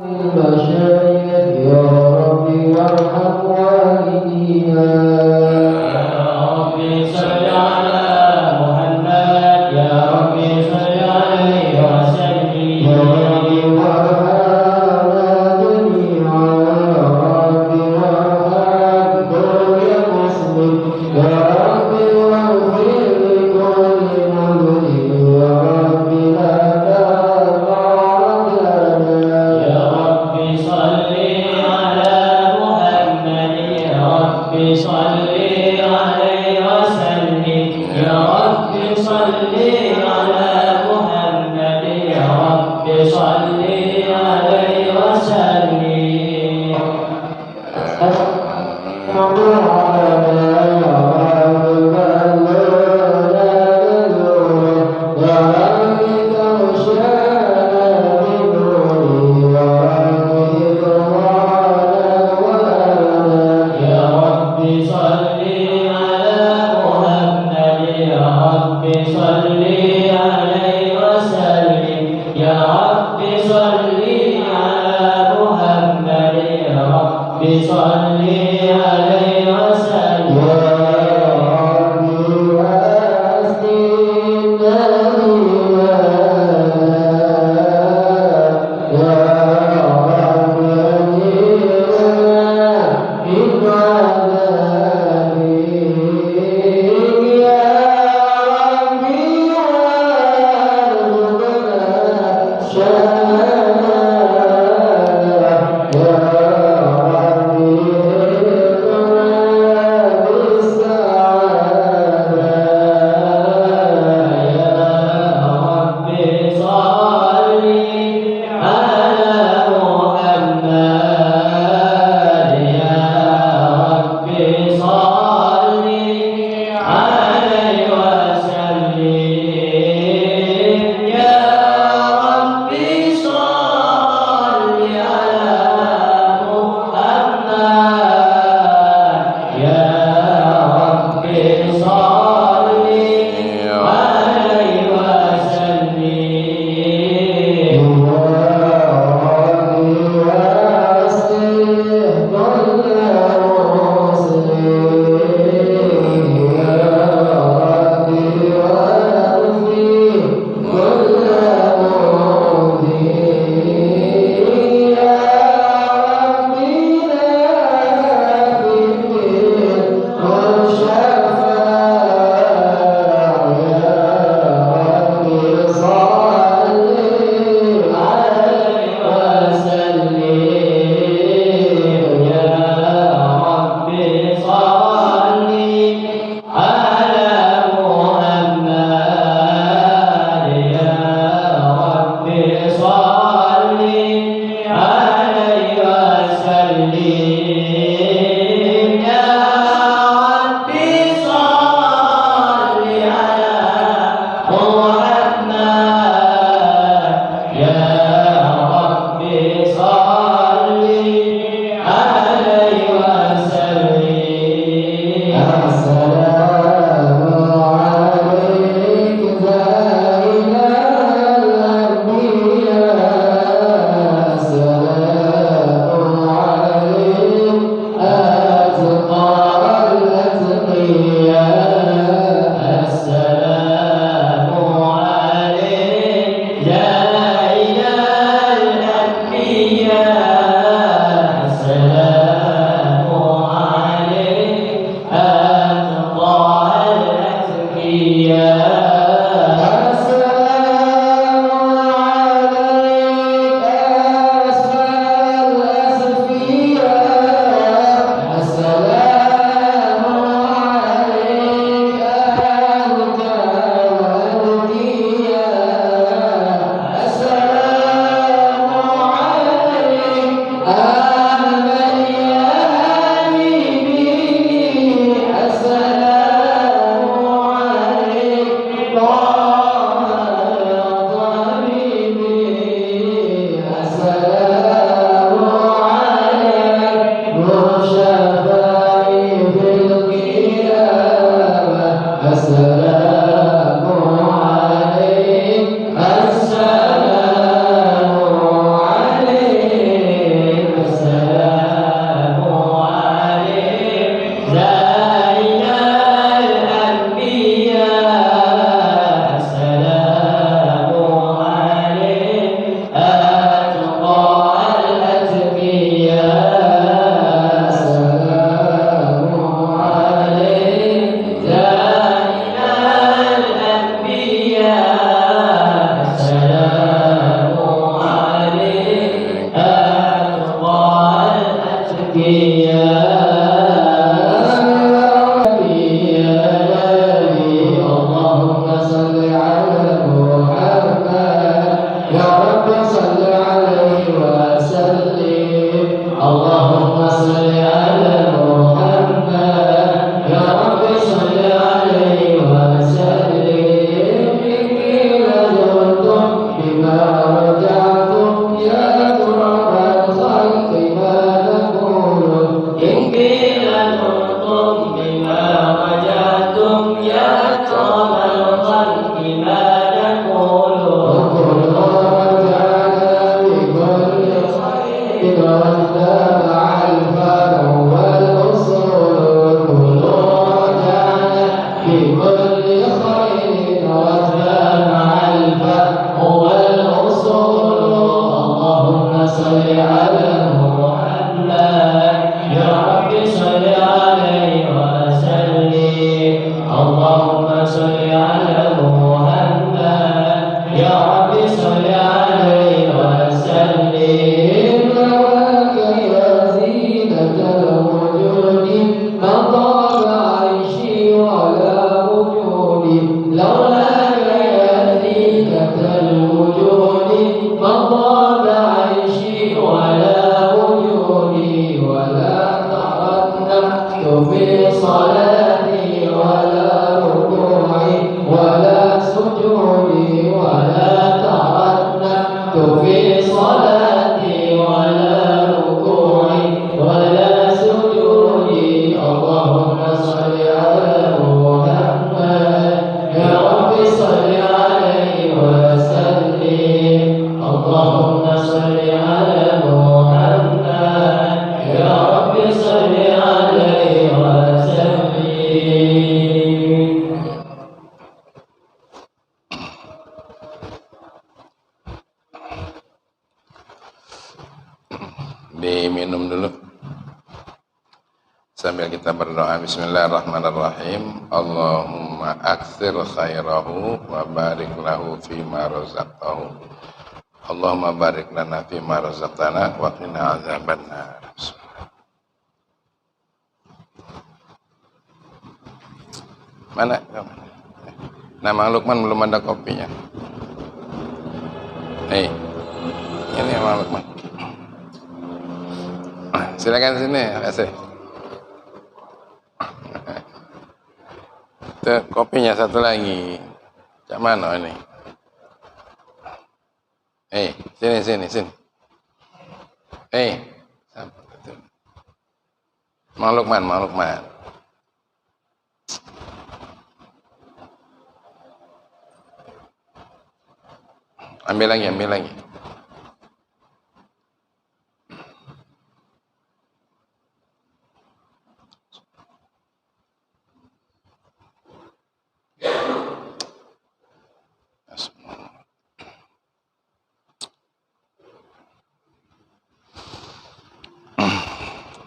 المشايخ يا رب وارحم والدينا. يا رب صل على محمد يا رب صل عليه وسلم يا رب وارحمنا جميعا يا رب وارحم كل مسلم يا رب واغفر لكل مذنب يا رب لا تقعد لنا. يا رب صل على محمد يا رب صل عليه وسلم يا رب صل على محمد يا رب صل عليه وسلم يا رب صل على محمد يا رب صل عليه وسلم يا رب صل على محمد يا رب صل عليه وسلم اللهم صل على محمد يا رب صل عليه وسلم قيل زرتم بما رجعتم يا تراب الخلق ما نقول إن قيل زرتم بما رجعتم يا تراب الخلق ما نقول وكل رجعنا بكل خير واتبع الفرع والأصول وكل رجعنا بكل خير واتبع الفرع والأصول اللهم صل على محمد يا رب صل عليه وسلم اللهم صل على محمد يا رب صل عليه وسلم لولاك يا زينة الوجود ما طاب عيشي ولا وجودي لولاك يا زينة الوجود ما طاب عيشي ولا وجودي ولا ترددت في صلاتي ولا ركوعي ولا سجودي ولا ترددت في صلاتي ولا ركوعي ولا سجودي اللهم صل على محمد يا رب صل عليه وسلم اللهم صل على محمد يا رب صل عليه وسلم Diminum dulu sambil kita berdoa. Bismillahirrahmanirrahim. Allahumma aktsir khairahu wa barik lahu fima razaqtahu. Allahumma barik lana fima razaqtana wa qina azabannar. Mana? Nah, Mang Lukman belum ada kopinya. Ini Mang Lukman. Silakan sini, kasih. Itu kopinya satu lagi. Cak mana ini? Sini. Mang Lukman. Ambil lagi.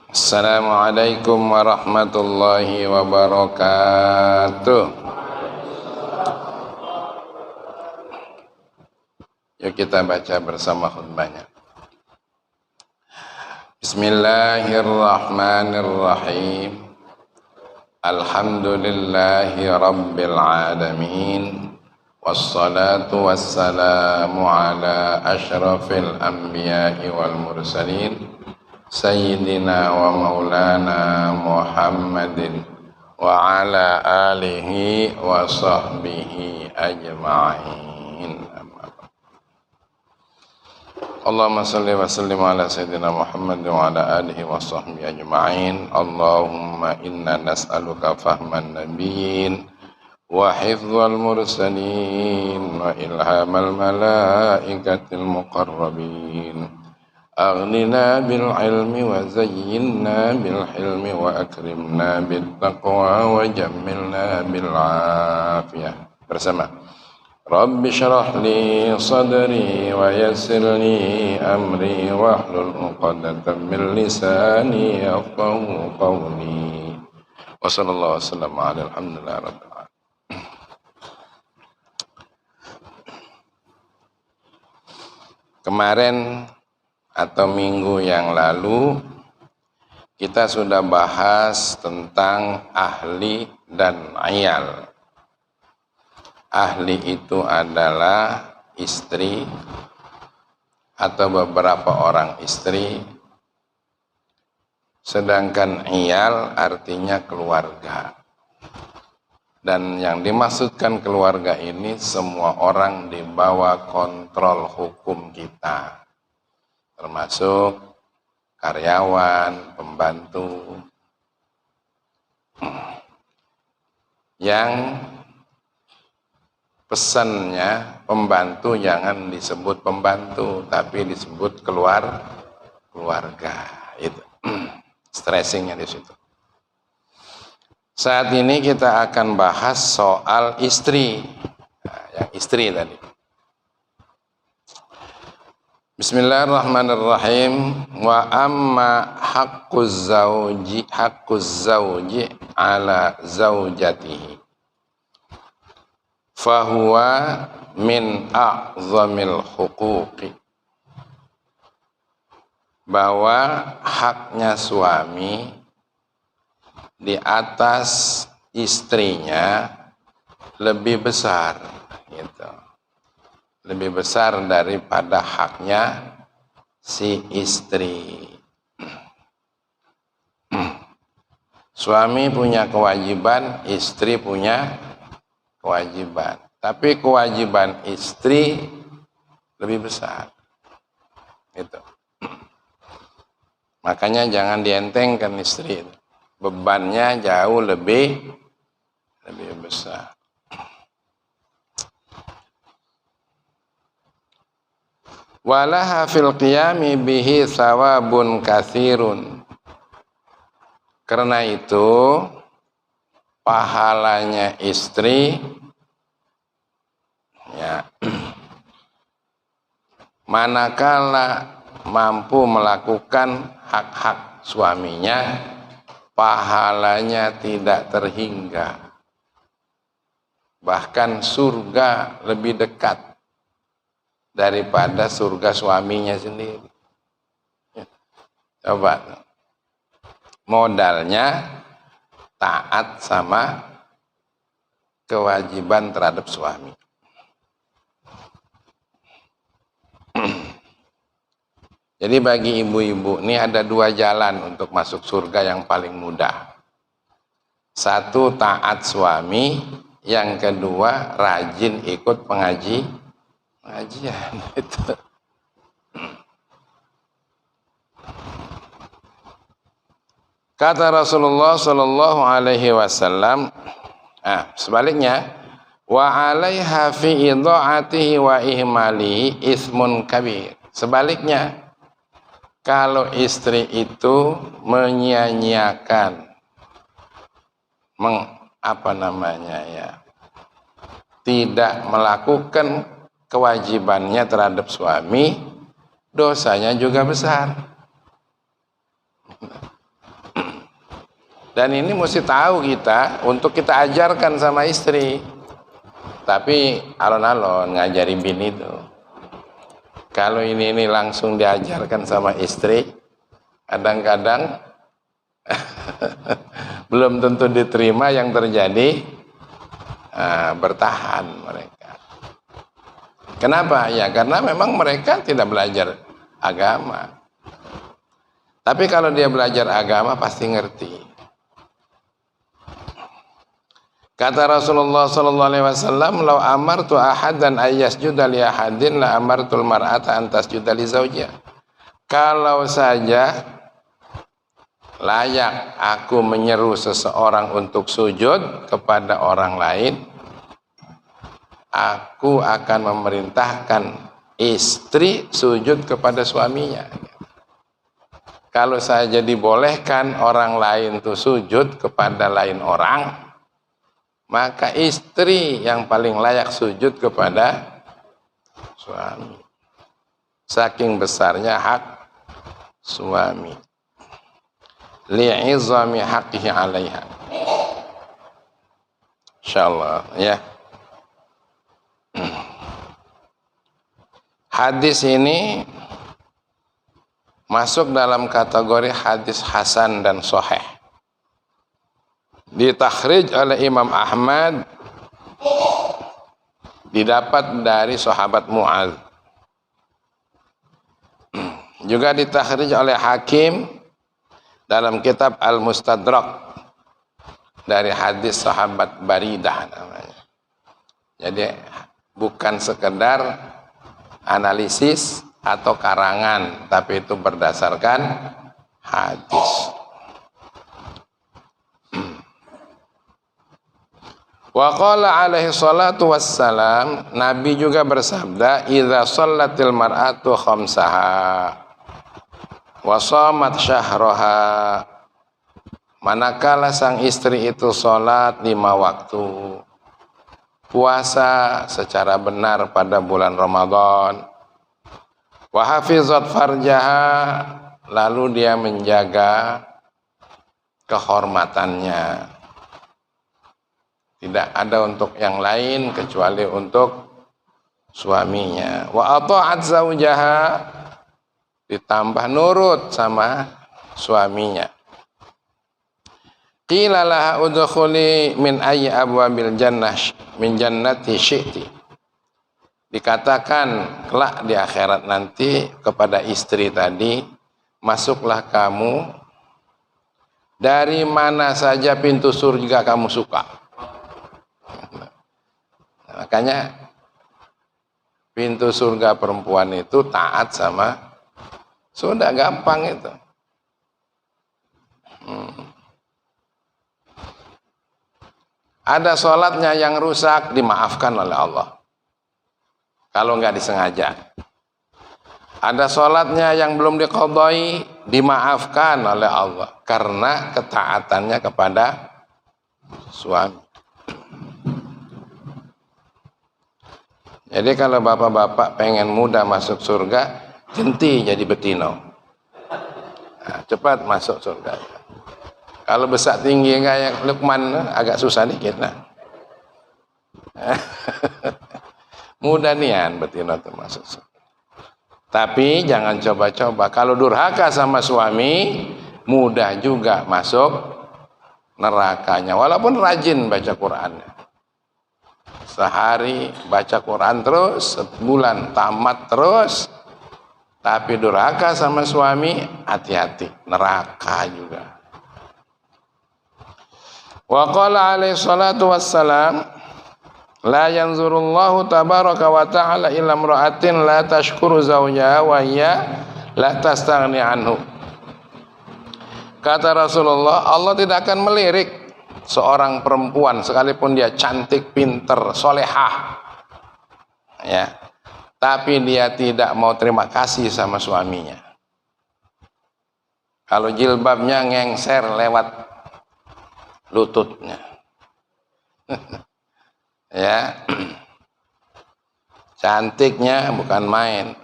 Assalamualaikum warahmatullahi wabarakatuh. Yuk kita baca bersama khutbahnya. Bismillahirrahmanirrahim. Alhamdulillahi rabbil alamin. Wassalatu wassalamu ala asyrafil anbiya'i wal mursalin Sayyidina wa maulana Muhammadin wa ala alihi wa sahbihi ajma'in. Allahumma salli wa sallim ala Sayyidina Muhammad wa ala alihi wa sahbihi ajma'in. Allahumma inna nas'aluka fahman nabiyyin wa hifdzal mursalin wa ilhamal malaikatil muqarrabin. أغننا بالعلم وزينا بالحلم وأكرمنا بالتقوى وجملنا بالعافية. Bersama. رب اشرح لي صدري ويسر لي أمري واحلل عقدة من لساني يفقهوا قولي. وصلى الله وسلم على الحمد لله رب العالمين. Kemarin atau minggu yang lalu kita sudah bahas tentang ahli dan ayal. Ahli itu adalah istri atau beberapa orang istri. sedangkan iyal artinya keluarga. Dan yang dimaksudkan keluarga ini semua orang di bawah kontrol hukum kita, termasuk karyawan, pembantu, yang pesannya pembantu jangan disebut pembantu, tapi disebut keluarga. Itu stressingnya di situ. Saat ini kita akan bahas soal istri. Nah, yang istri tadi. Bismillahirrahmanirrahim. Wa amma haqquz zawji ala zaujatihi fahuwa min a'zamil huquqi. Bahwa haknya suami di atas istrinya lebih besar, gitu. Lebih besar daripada haknya si istri. Suami punya kewajiban, istri punya kewajiban. Tapi kewajiban istri lebih besar. Gitu. Makanya jangan dientengkan istri. Bebannya jauh lebih besar. Walaha fil qiyami bihi thawabun katsirun. Karena itu pahalanya istri ya manakala mampu melakukan hak-hak suaminya, pahalanya tidak terhingga. Bahkan surga lebih dekat daripada surga suaminya sendiri. Coba, modalnya taat sama kewajiban terhadap suami. Jadi bagi ibu-ibu ini ada dua jalan untuk masuk surga yang paling mudah. Satu, taat suami. Yang kedua, rajin ikut pengajian. Itu. Kata Rasulullah Shallallahu Alaihi Wasallam, sebaliknya, wa alaiha fi idha'atihi wa ihmalihi ismun kabir. Sebaliknya, kalau istri itu menyia-nyiakan, tidak melakukan kewajibannya terhadap suami, dosanya juga besar. Dan ini mesti tahu kita untuk kita ajarkan sama istri. Tapi alon-alon ngajari bini itu. Kalau ini langsung diajarkan sama istri, kadang-kadang belum tentu diterima, yang terjadi bertahan mereka. Kenapa? Ya karena memang mereka tidak belajar agama. Tapi kalau dia belajar agama pasti ngerti. Kata Rasulullah sallallahu alaihi wasallam, "Lau amartu ahadan ayyasjuda li ahadin la amartul mar'ata an tasjuda li zawjiha." Kalau saja layak aku menyeru seseorang untuk sujud kepada orang lain, aku akan memerintahkan istri sujud kepada suaminya. Kalau saja dibolehkan orang lain tuh sujud kepada lain orang, maka istri yang paling layak sujud kepada suami. Saking besarnya hak suami. Li'izami haqqihi 'alaiha. Insyaallah ya. Hadis ini masuk dalam kategori hadis hasan dan sahih. Ditakhrij oleh Imam Ahmad, didapat dari sahabat Mu'adz. Juga ditakhrij oleh Hakim dalam kitab Al-Mustadrak dari hadis sahabat Baridah namanya. Jadi bukan sekedar analisis atau karangan, tapi itu berdasarkan hadis. Wa qala alaihi salatu wassalam, Nabi juga bersabda, idza shallatil mar'atu khamsaha wa shamat syahraha, manakala sang istri itu salat 5 waktu, puasa secara benar pada bulan Ramadan, wa hafizat farjaha, lalu dia menjaga kehormatannya, tidak ada untuk yang lain kecuali untuk suaminya, wa ata'at zaujaha, ditambah nurut sama suaminya. Qila laha udkhuli min ayyi abwabil jannah min jannati syi'ti, dikatakan kelak di akhirat nanti kepada istri tadi, masuklah kamu dari mana saja pintu surga kamu suka. Makanya pintu surga perempuan itu taat sama, sudah gampang itu. Ada sholatnya yang rusak, dimaafkan oleh Allah kalau nggak disengaja. Ada sholatnya yang belum diqadai, dimaafkan oleh Allah karena ketaatannya kepada suami. Jadi kalau bapak-bapak pengen mudah masuk surga, genti jadi betino. Nah, cepat masuk surga. Kalau besar tinggi kayak Luqman, agak susah dikit lah. Mudah nian betino itu masuk surga. Tapi jangan coba-coba. Kalau durhaka sama suami, mudah juga masuk nerakanya. Walaupun rajin baca Qur'annya. Sehari baca Quran terus, sebulan tamat terus, tapi durhaka sama suami, hati-hati, neraka juga. Wa qala alaihi salatu wassalam, la yanzurullahu tabaraka wa ta'ala ila imra'atin la tashkuru zawjaha wa hiya la tastaghni anhu. Kata Rasulullah, Allah tidak akan melirik seorang perempuan sekalipun dia cantik, pinter, solehah, ya, tapi dia tidak mau terima kasih sama suaminya. Kalau jilbabnya ngengser lewat lututnya, ya, cantiknya bukan main.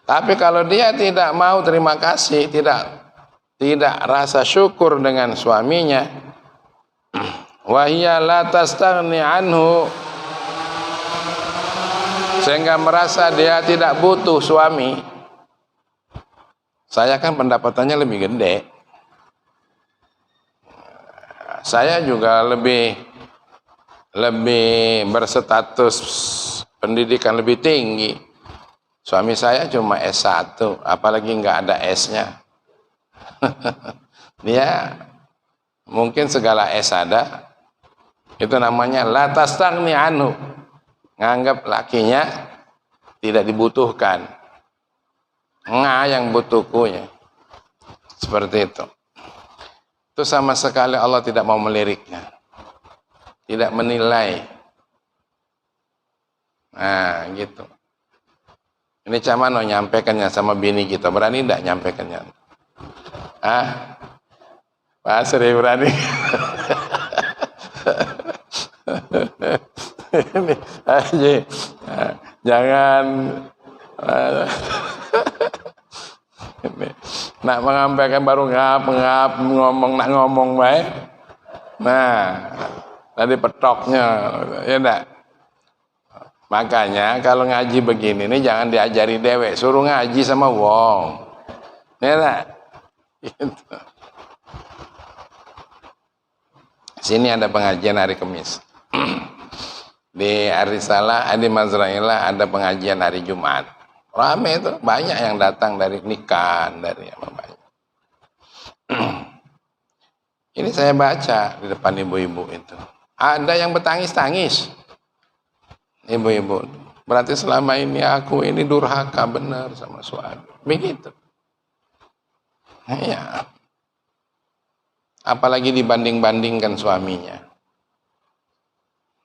Tapi kalau dia tidak mau terima kasih, tidak rasa syukur dengan suaminya, wahia la tastaghni anhu, sehingga merasa dia tidak butuh suami. Saya kan pendapatannya lebih gede, saya juga lebih berstatus pendidikan lebih tinggi. Suami saya cuma S1, apalagi nggak ada S-nya. Dia mungkin segala S ada, itu namanya la tastaghni anhu, nganggap lakinya tidak dibutuhkan, yang butuhkunya, seperti itu. Itu sama sekali Allah tidak mau meliriknya, tidak menilai. Nah gitu. Ini Camano nyampaikannya sama bini kita, berani tidak nyampaikannya? Pak Sri berani. Ini aja, jangan nak mengampaikan baru ngap ngomong baik. Nah, tadi petoknya, ya enggak. Makanya kalau ngaji begini nih jangan diajari dewek, suruh ngaji sama wong. Ya enggak. Gitu. Sini ada pengajian hari Kamis. Di Arisalah, di Mazrailah ada pengajian hari Jumat. Rame itu, banyak yang datang dari nikah, dari apa banyak. Ini saya baca di depan ibu-ibu itu. Ada yang bertangis-tangis. Ibu-ibu. Berarti selama ini aku ini durhaka benar sama suami. Begitu. Ya. Apalagi dibanding-bandingkan suaminya.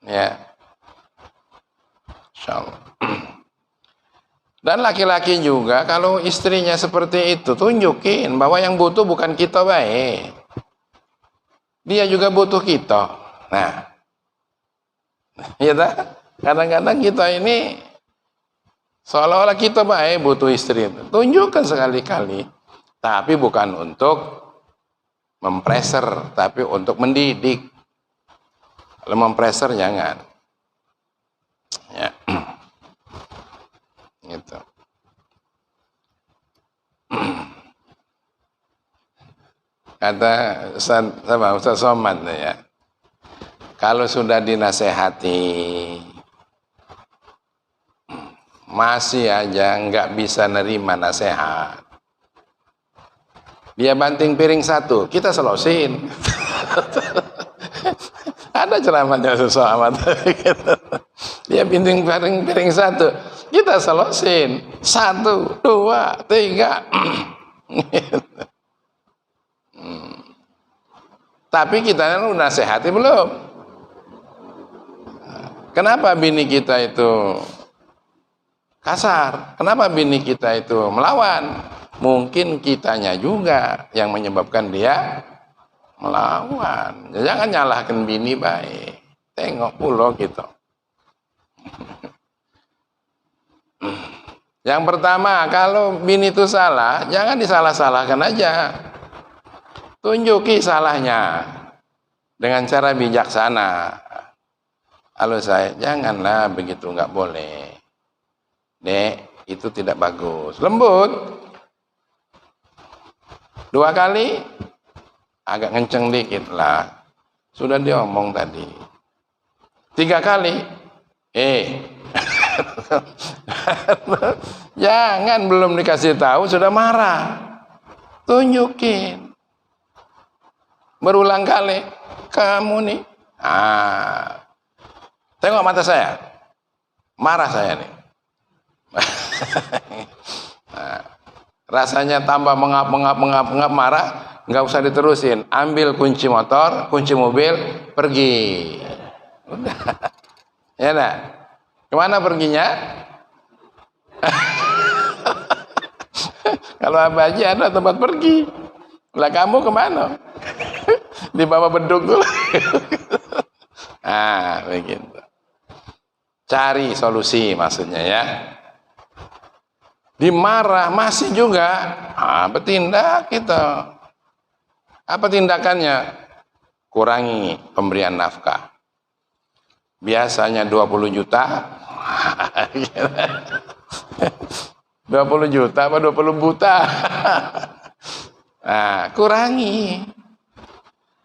Ya. Insyaallah. Dan laki-laki juga kalau istrinya seperti itu tunjukin bahwa yang butuh bukan kita baik. Dia juga butuh kita. Nah. Ya tak? Kadang-kadang kita ini seolah-olah kita baik butuh istri. Tunjukkan sekali-kali. Tapi bukan untuk mempreser, tapi untuk mendidik. Kalau mempreser jangan. Ya. Gitu. Kata Ustaz Somad ya. Kalau sudah dinasehati masih aja nggak bisa nerima nasihat. Dia banting piring satu, kita selosin. Ada ceramahnya Somad. Dia banting piring satu, kita selosin. 1, 2, 3. Tapi kita udah nasihati belum? Kenapa bini kita itu kasar? Kenapa bini kita itu melawan? Mungkin kitanya juga yang menyebabkan dia melawan. Jangan nyalahkan bini baik. Tengok pula gitu. Yang pertama, kalau bini itu salah, jangan disalah-salahkan aja. Tunjuki salahnya dengan cara bijaksana. Halo saya, janganlah begitu, nggak boleh. Dek, itu tidak bagus. Lembut. 2 kali, agak ngenceng dikit lah. Sudah diomong tadi. 3 kali, jangan belum dikasih tahu sudah marah. Tunjukin. Berulang kali, kamu nih. Tengok mata saya. Marah saya nih. Rasanya tambah mengap marah, nggak usah diterusin. Ambil kunci motor, kunci mobil, pergi. Udah. Ya enggak? Kemana perginya? Kalau Abah Haji ada tempat pergi. Lah kamu kemana? Di bawah beduk tuh. Begitu. Cari solusi maksudnya ya. Dimarah masih juga. Bertindak kita. Apa tindakannya? Kurangi pemberian nafkah. Biasanya 20 juta. 20 juta apa 20 buta? Kurangi.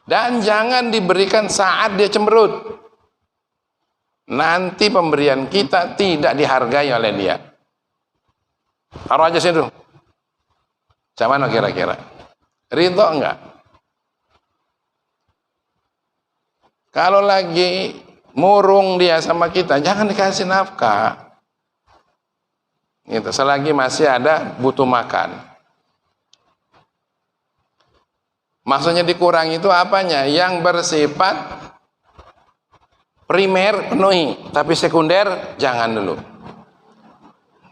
Dan jangan diberikan saat dia cemberut. Nanti pemberian kita tidak dihargai oleh dia. Taruh aja situ. Macam mana kira-kira? Ridho enggak? Kalau lagi murung dia sama kita, jangan dikasih nafkah. Gitu. Selagi masih ada butuh makan. Maksudnya dikurangi itu apanya? Yang bersifat primer penuhi, tapi sekunder jangan dulu.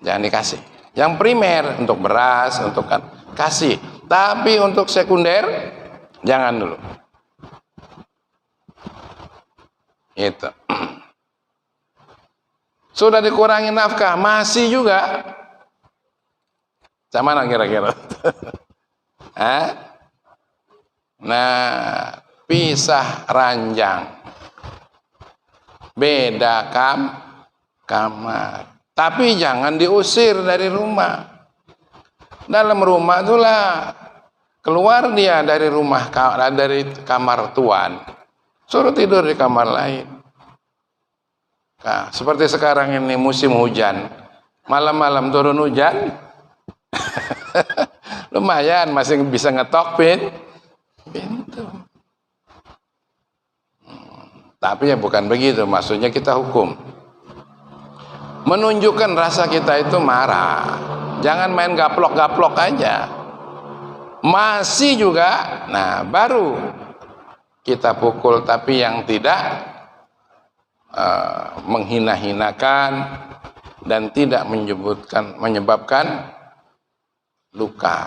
Jangan dikasih. Yang primer untuk beras, untuk kasih. Tapi untuk sekunder jangan dulu. Itu. Sudah dikurangi nafkah, masih juga. Sama mana kira-kira? Nah, pisah ranjang. Beda kamar. Tapi jangan diusir dari rumah. Dalam rumah itulah keluar dia dari rumah, dari kamar tuan. Suruh tidur di kamar lain. Nah, seperti sekarang ini musim hujan. Malam-malam turun hujan. Lumayan masih bisa ngetok pin. pintu. Tapi ya bukan begitu, maksudnya kita hukum. Menunjukkan rasa kita itu marah. Jangan main gaplok-gaplok aja. Masih juga, nah baru kita pukul, tapi yang tidak menghina-hinakan dan tidak menyebabkan luka,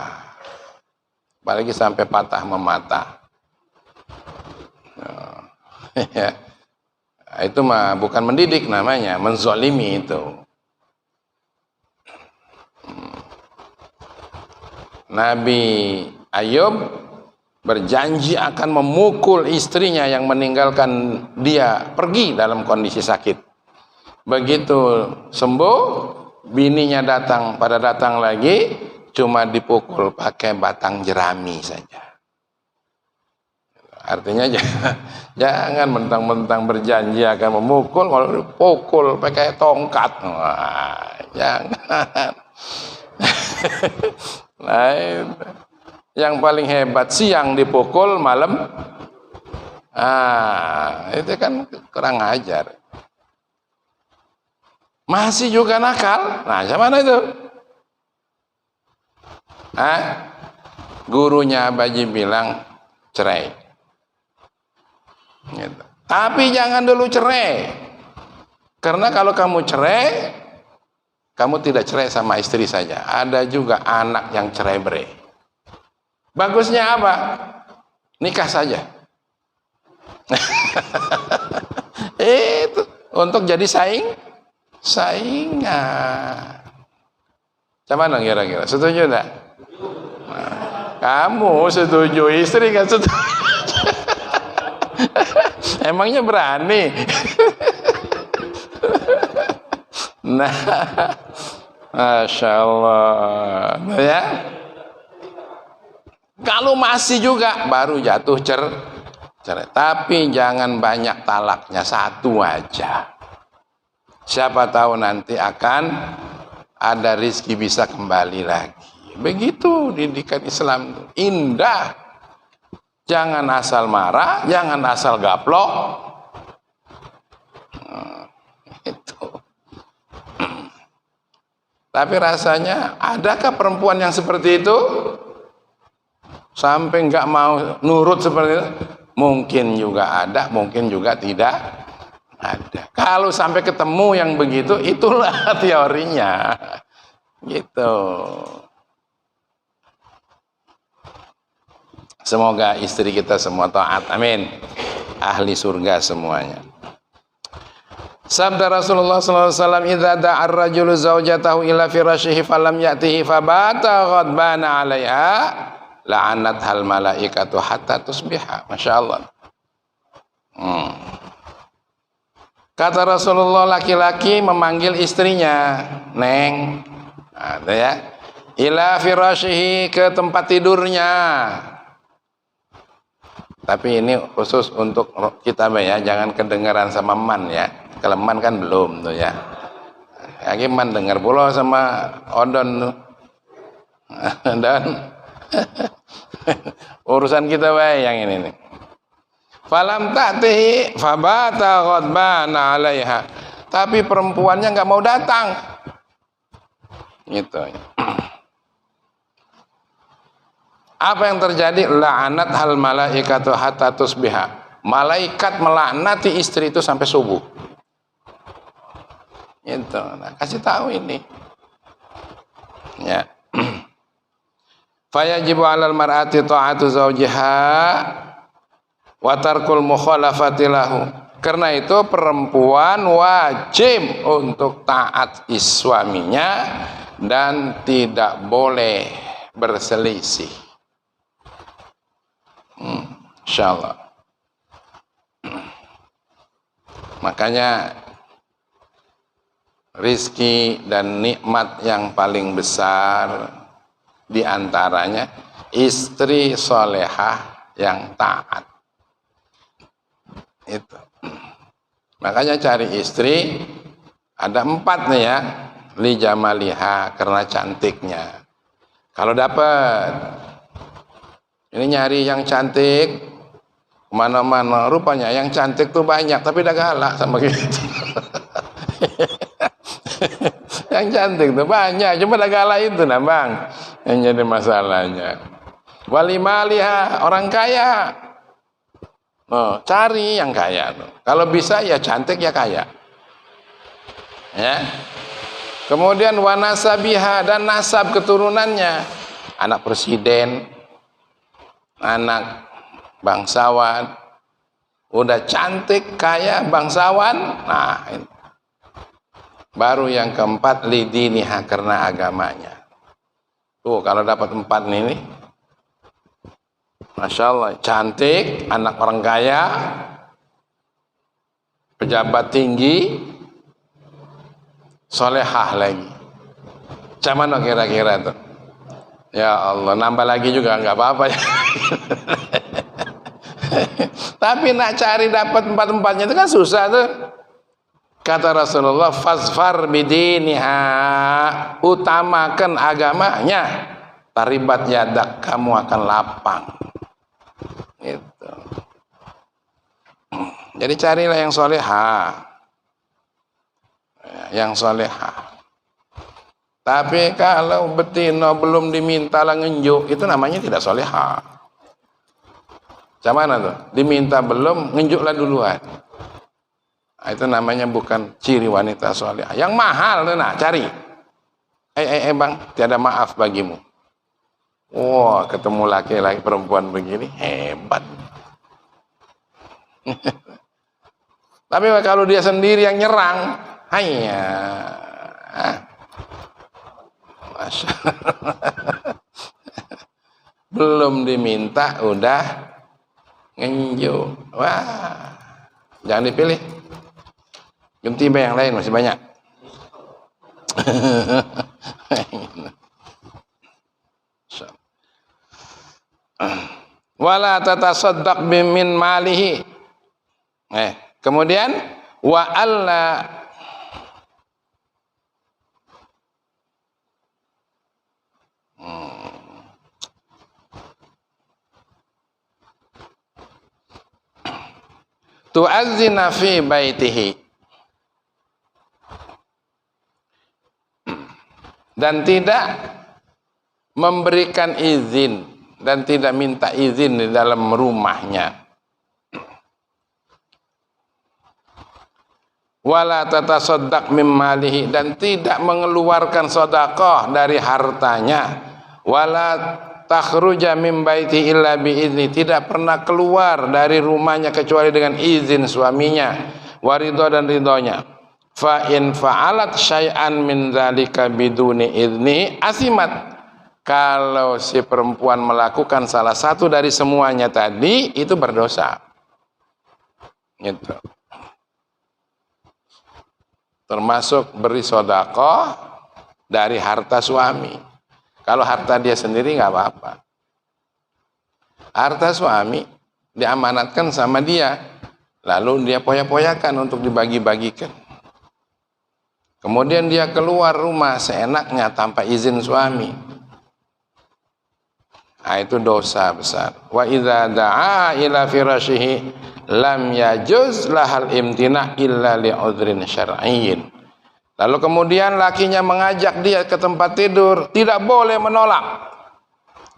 apalagi sampai patah mematah. Itu mah bukan mendidik namanya, menzolimi itu. Nabi Ayub berjanji akan memukul istrinya yang meninggalkan dia pergi dalam kondisi sakit. Begitu sembuh, bininya datang lagi, cuma dipukul pakai batang jerami saja. Artinya jangan mentang-mentang berjanji akan memukul, kalau dipukul pakai tongkat. Wah, jangan. Nah, yang paling hebat siang dipukul, malam itu kan kurang ajar. Masih juga nakal. Nah, macam mana itu? Gurunya Baji bilang cerai. Gitu. Tapi jangan dulu cerai. Karena kalau kamu cerai, kamu tidak cerai sama istri saja, ada juga anak yang cerai berai. Bagusnya apa? Nikah saja. Itu untuk jadi saingan. Cuman kira-kira setuju enggak? Nah, kamu setuju, istri kan setuju. Emangnya berani? Nah, Masya Allah, ya. Kalau masih juga baru jatuh cerai. Tapi jangan banyak talaknya, satu aja. Siapa tahu nanti akan ada rizki bisa kembali lagi. Begitu didikan Islam itu indah. Jangan asal marah, jangan asal gaplok. Itu. Tapi rasanya, adakah perempuan yang seperti itu? Sampai nggak mau nurut seperti itu? Mungkin juga ada, mungkin juga tidak ada. Kalau sampai ketemu yang begitu, itulah teorinya. Gitu. Semoga istri kita semua taat. Amin. Ahli surga semuanya. Sabda Rasulullah SAW, "Idza da'a ar-rajulu zawjatahu ila firashihi falam ya'tihi fabata ghadbana 'alaiha la'anat hal malaikatu hatta tusbiha." Masya Allah. Kata Rasulullah, laki-laki memanggil istrinya, "Neng," ada ya, ila firashihi, ke tempat tidurnya. Tapi ini khusus untuk kita ya, jangan kedengaran sama man ya. Keleman kan belum tuh ya. Lagi man dengar pula sama odon tuh. Dan urusan kita baik yang ini nih. Falam ta'tihi fabata ghadbana 'alaiha. Tapi perempuannya nggak mau datang. Gitu. Apa yang terjadi? La'anat hal malaikatu hatta tusbiha. Malaikat melaknati istri itu sampai subuh. Gitu. Nah, kasih tahu ini. Ya. Fayajibu 'alal mar'ati ta'atu zawjiha wa tarkul mukhalafati lahu. Karena itu perempuan wajib untuk taat suaminya dan tidak boleh berselisih. Insyaallah. Makanya rizki dan nikmat yang paling besar diantaranya istri solehah yang taat. Itu. Makanya cari istri ada 4 nih ya, li jamaliha, karena cantiknya. Kalau dapat Ini nyari yang cantik kemana-mana, rupanya yang cantik tuh banyak tapi udah galak sama gitu. Yang cantik tuh banyak, cuma udah galak itu nah bang yang jadi masalahnya. Walimaliha, orang kaya, cari yang kaya tuh. Kalau bisa ya cantik ya kaya, ya. Kemudian wanasabiha, dan nasab keturunannya, anak presiden, anak bangsawan, udah cantik, kaya, bangsawan. Nah, ini. Baru yang keempat, lidiniha, karena agamanya. Tuh kalau dapat 4 ini, Masya Allah, cantik, anak orang kaya, pejabat tinggi, solehah lagi. Cuman kira-kira tuh. Ya Allah, nambah lagi juga nggak apa-apa ya. Tapi nak cari dapat 4-4-nya itu kan susah tuh. Kata Rasulullah, fasfar bidiniha, utamakan agamanya, taribat yadak, kamu akan lapang. Gitu. Jadi carilah yang solehah, yang solehah. Tapi kalau betina belum diminta lah ngenjuk, itu namanya tidak solehah. Mana tuh? Diminta belum, ngenjuklah duluan. Nah, itu namanya bukan ciri wanita solehah. Yang mahal tuh, nah cari. Bang, tiada maaf bagimu. Wah, ketemu laki-laki perempuan begini, hebat. Tapi kalau dia sendiri yang nyerang, hanya Masya Allah. Belum diminta udah ngenjuk. Wah, jangan dipilih. Ganti yang lain, masih banyak. Wala tatasaddaq min malihi. Kemudian wa alla tu'azzina fi baitihi, dan tidak memberikan izin dan tidak minta izin di dalam rumahnya. Wala tatasaddaq min malihi, dan tidak mengeluarkan sedekah dari hartanya. Wala takhruja min baiti illa biizni, tidak pernah keluar dari rumahnya kecuali dengan izin suaminya. Waridho, dan ridhonya. Fa in fa'alat syai'an min dzalika biduni izni asimat, kalau si perempuan melakukan salah satu dari semuanya tadi, itu berdosa. Gitu. Termasuk beri sedekah dari harta suami. Kalau harta dia sendiri nggak apa-apa. Harta suami diamanatkan sama dia, lalu dia poya-poyakan untuk dibagi-bagikan. Kemudian dia keluar rumah seenaknya tanpa izin suami. Nah, itu dosa besar. Wa idza da'a ila firashihi lam yajuz lahal imtina illa li'udhrin syar'iyyin. Lalu kemudian lakinya mengajak dia ke tempat tidur, tidak boleh menolak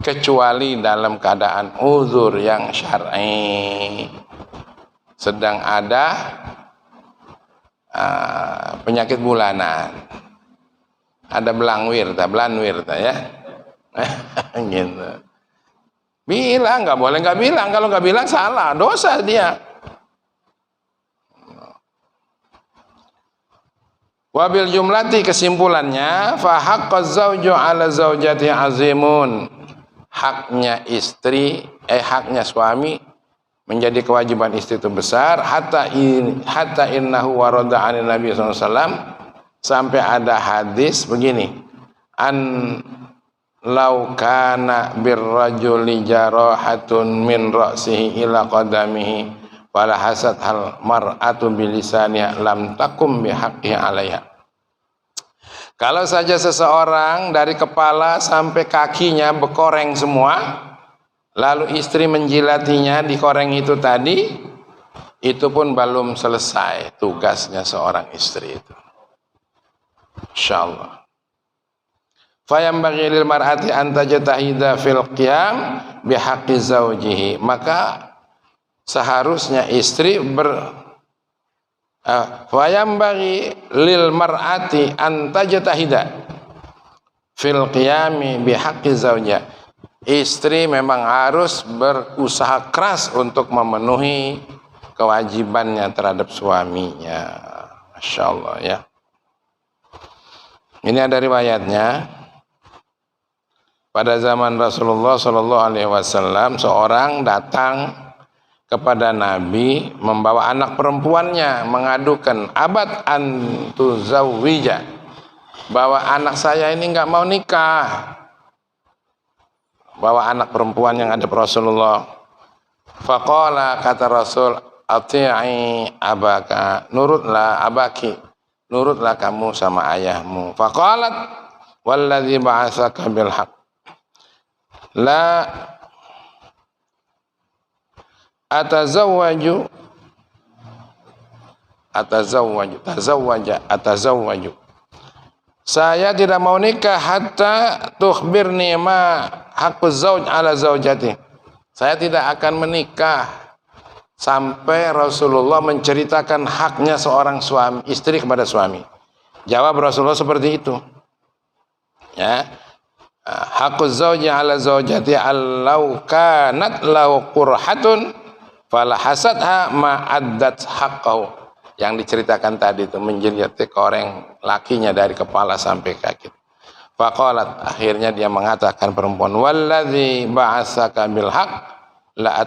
kecuali dalam keadaan uzur yang syar'i. Sedang ada penyakit bulanan, ada belanwir ya. Gitu. Bilang, nggak boleh nggak bilang. Kalau nggak bilang salah, dosa dia. Wabil jumlati, kesimpulannya, fa haqqaz zawju ala zaujati azimun. Haknya istri, haknya suami menjadi kewajiban istri itu besar. Hatta innahu warada 'an Nabi SAW, sampai ada hadis begini. Lau kana birrajuli jarahatun min ra'sihi ila qadamihi wala hasad hal mar'atu bilisaniha lam takum bihaqqihi 'alaiha. Kalau saja seseorang dari kepala sampai kakinya bekoreng semua, lalu istri menjilatinya, dikoreng itu tadi, itu pun belum selesai tugasnya seorang istri itu. Insyaallah. Fayambaghi lil mar'ati an tajtahida fil qiyam bihaqqi zawjihi. Maka seharusnya istri fayambaghi lil mar'ati an tajtahida fil qiyami bihaqqi zawjiha. Istri memang harus berusaha keras untuk memenuhi kewajibannya terhadap suaminya. Masya Allah ya. Ini ada riwayatnya. Pada zaman Rasulullah Shallallahu Alaihi Wasallam, seorang datang kepada Nabi membawa anak perempuannya, mengadukan, abad antuzawwija, bahwa anak saya ini nggak mau nikah. Bawa anak perempuan yang ada Rasulullah. Faqala, kata Rasul, ati'i abaka, nurutlah abaki, nurutlah kamu sama ayahmu. Faqalat, walladzi ba'atsaka bil haqq, la atazawwaju saya tidak mau nikah hatta tukhbirni ma haqquz zauj ala zaujati. Saya tidak akan menikah sampai Rasulullah menceritakan haknya seorang suami, istri kepada suami. Jawab Rasulullah seperti itu. Ya. Haqquz zauji ala zaujati allau kanat lau qurhatun falahasadha ma addat haqqahu. Yang diceritakan tadi itu, menjilati koreng lakinya dari kepala sampai kaki. Faqalat, akhirnya dia mengatakan perempuan, walladzi ba'atsaka bil haqq la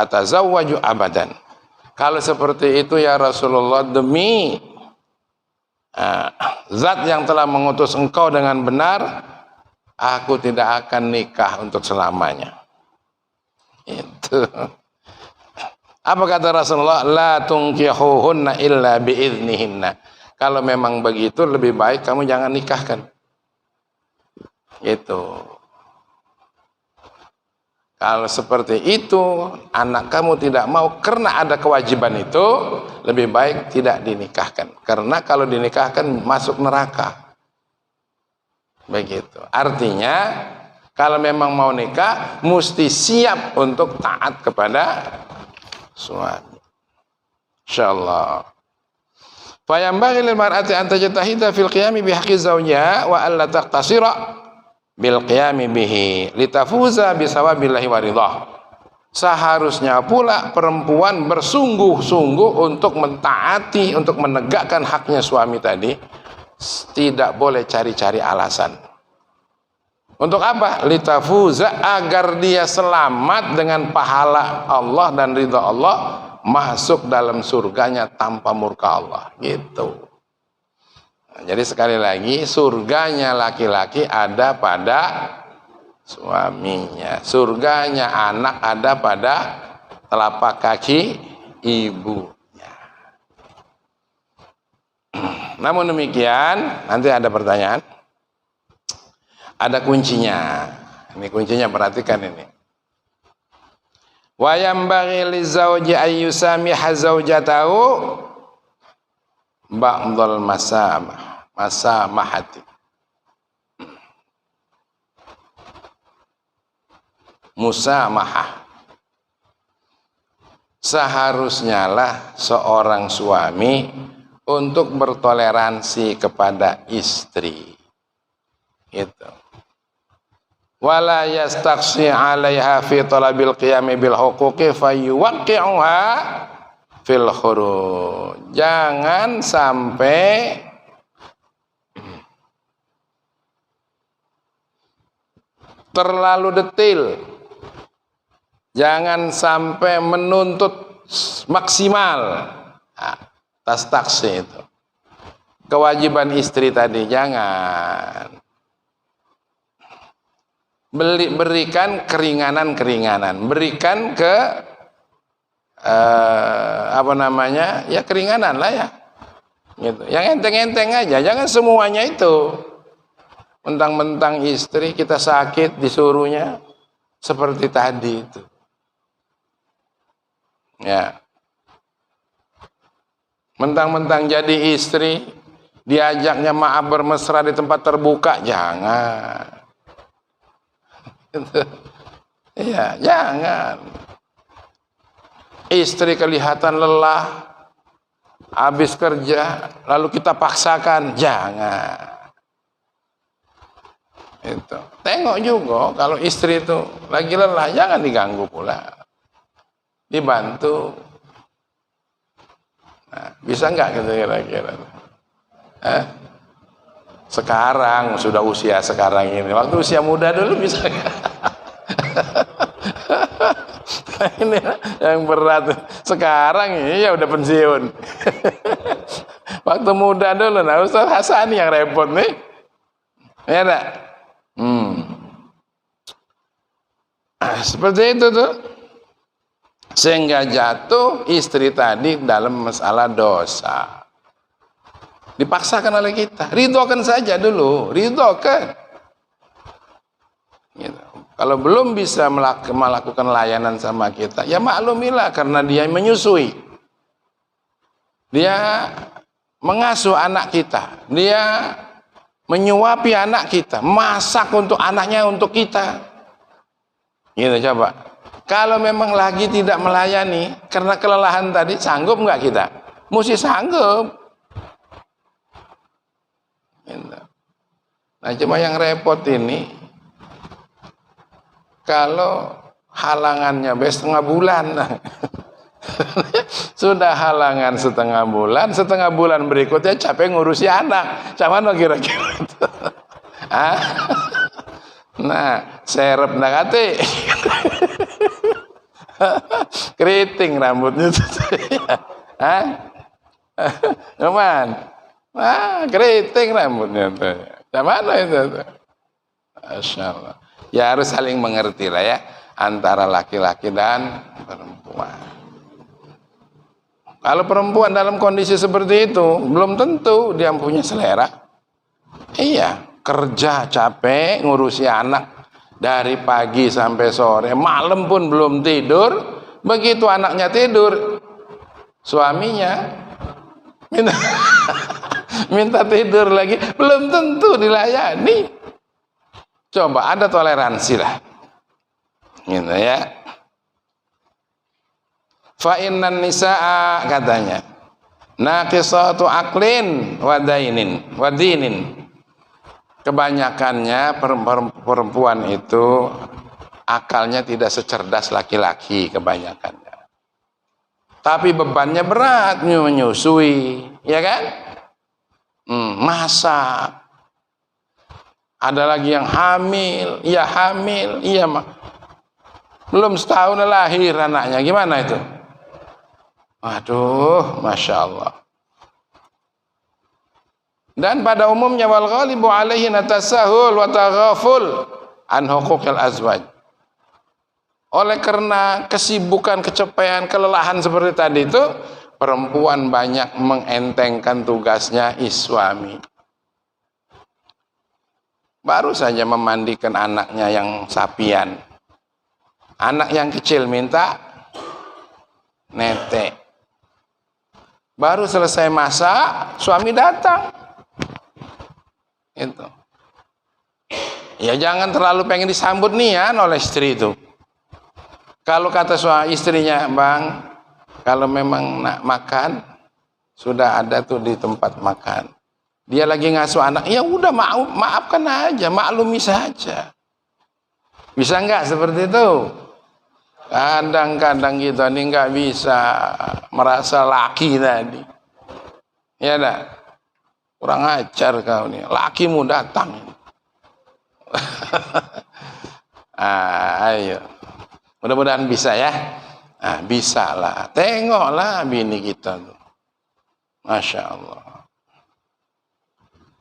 atazawwaju abadan. Kalau seperti itu ya Rasulullah, demi zat yang telah mengutus engkau dengan benar, aku tidak akan nikah untuk selamanya. Itu. Apa kata Rasulullah? La tunkihuhunna illa biiznihinna. Kalau memang begitu, lebih baik kamu jangan nikahkan. Gitu. Kalau seperti itu, anak kamu tidak mau karena ada kewajiban itu, lebih baik tidak dinikahkan. Karena kalau dinikahkan masuk neraka. Begitu. Artinya, kalau memang mau nikah, mesti siap untuk taat kepada suami. Insyaallah. Fa yanbaghi lil mar'ati an tajtahida fil qiyami bihaqqi zawjiha wa alla taqtasira bil qiyami bihi litafuza bisawabillahi wa ridha. Seharusnya pula perempuan bersungguh-sungguh untuk mentaati, untuk menegakkan haknya suami tadi, tidak boleh cari-cari alasan. Untuk apa? Litafuza, agar dia selamat dengan pahala Allah dan ridha Allah, masuk dalam surganya tanpa murka Allah. Gitu. Nah, jadi sekali lagi, surganya laki-laki ada pada suaminya. Surganya anak ada pada telapak kaki ibunya. Namun demikian, nanti ada pertanyaan. Ada kuncinya. Ini kuncinya, perhatikan ini. Wa yanbaghi lizauji ayyusamiha zaujatahu ba'dal masamahati. Musamahah. Seharusnya lah seorang suami untuk bertoleransi kepada istri. Gitu. Wala yastaqsi 'alaiha fi talabil qiyami bil huquqi fayuwaqqi'uha fil khuruj. Jangan sampai terlalu detail. Jangan sampai menuntut maksimal. Tastaksi itu. Kewajiban istri tadi jangan. Berikan keringanan-keringanan, berikan ke ya keringanan lah ya, gitu. Yang enteng-enteng aja, jangan semuanya itu. Mentang-mentang istri kita sakit disuruhnya seperti tadi itu. Ya. Mentang-mentang jadi istri, diajaknya maaf bermesra di tempat terbuka, jangan. Iya, jangan. Istri kelihatan lelah, habis kerja, lalu kita paksakan, jangan. Itu. Tengok juga kalau istri itu lagi lelah, jangan diganggu pula. Dibantu. Nah, bisa nggak gitu kira-kira? Sekarang sudah usia sekarang ini, waktu usia muda dulu bisa nggak? Ini yang berat. Sekarang ini ya udah pensiun. Waktu muda dulu, nah Ustaz Hasan yang repot nih. Ya enggak? Seperti itu tuh. Sehingga jatuh istri tadi dalam masalah dosa. Dipaksakan oleh kita. Ridhokan saja dulu, ridhokan. Gitu. Kalau belum bisa melakukan layanan sama kita, ya maklumilah karena dia menyusui. Dia mengasuh anak kita. Dia menyuapi anak kita, masak untuk anaknya untuk kita. Gitu coba. Kalau memang lagi tidak melayani karena kelelahan tadi, sanggup nggak kita? Mesti sanggup. Nah cuma yang repot ini, kalau halangannya setengah bulan, sudah halangan setengah bulan berikutnya capek ngurusi anak. Cuman kira-kira itu. Nah, serep nakate. Keriting rambutnya tuh. Cuman, keriting rambutnya tuh. Mana itu? Masya Allah. Ya harus saling mengerti lah ya antara laki-laki dan perempuan. Kalau perempuan dalam kondisi seperti itu, belum tentu dia punya selera. Iya, kerja capek ngurusi anak dari pagi sampai sore, malam pun belum tidur. Begitu anaknya tidur, suaminya minta tidur lagi, belum tentu dilayani. Coba ada toleransi lah, gitu ya. Fa innan nisaa katanya naqisatu aqlin wa dinin. Kebanyakannya perempuan itu akalnya tidak secerdas laki-laki kebanyakannya. Tapi bebannya berat, menyusui, ya kan? Masak. Ada lagi yang hamil, iya belum setahun lahir anaknya, gimana itu? Aduh, Masya Allah. Dan pada umumnya wal ghalibu alaihi natasahul wa taghaful an huquqil azwaj. Oleh karena kesibukan, kecapean, kelelahan seperti tadi itu, perempuan banyak mengentengkan tugasnya suami. Baru saja memandikan anaknya yang sapian. Anak yang kecil minta netek. Baru selesai masak, suami datang. Itu. Ya jangan terlalu pengen disambut nian oleh istri itu. Kalau kata istrinya, Bang, kalau memang nak makan, sudah ada tuh di tempat makan. Dia lagi ngasuh anak, ya udah maafkan aja, maklumi saja. Bisa nggak seperti itu? Kadang-kadang kita ini nggak bisa merasa laki tadi. Ya dah, kurang ajar kau nih, lakimu datang. Ayo, mudah-mudahan bisa ya. Bisa lah, tengoklah bini kita tuh, Masya Allah.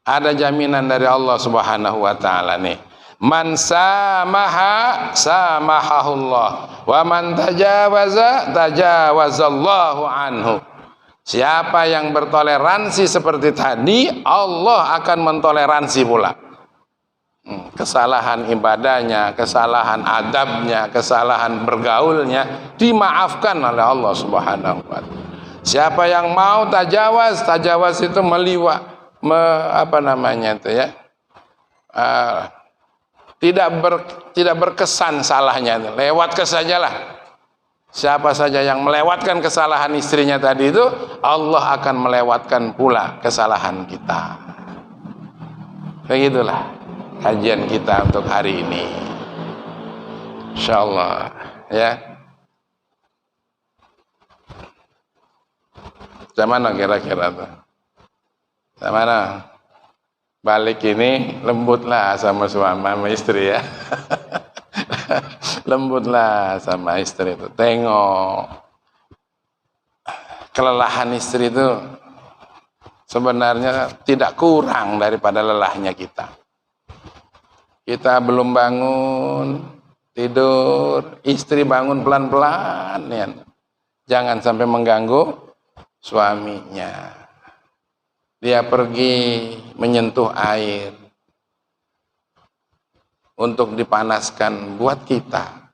Ada jaminan dari Allah Subhanahu wa Ta'ala nih. Man samaha samahahullah wa man tajawaza tajawazallahu anhu. Siapa yang bertoleransi seperti tadi, Allah akan mentoleransi pula. kesalahan ibadahnya, kesalahan adabnya, kesalahan bergaulnya dimaafkan oleh Allah Subhanahu wa taala. Siapa yang mau tajawaz, tajawaz itu tidak berkesan salahnya, lewat ke sajalah. Siapa saja yang melewatkan kesalahan istrinya tadi itu, Allah akan melewatkan pula kesalahan kita. Begitulah kajian kita untuk hari ini, insyaallah ya. Zaman kira-kira tuh, zaman balik ini lembutlah sama suami sama istri ya. Lembutlah sama istri itu, tengok kelelahan istri itu sebenarnya tidak kurang daripada lelahnya kita. Kita belum bangun, tidur, istri bangun pelan-pelan ya. Jangan sampai mengganggu suaminya. Dia pergi menyentuh air untuk dipanaskan buat kita.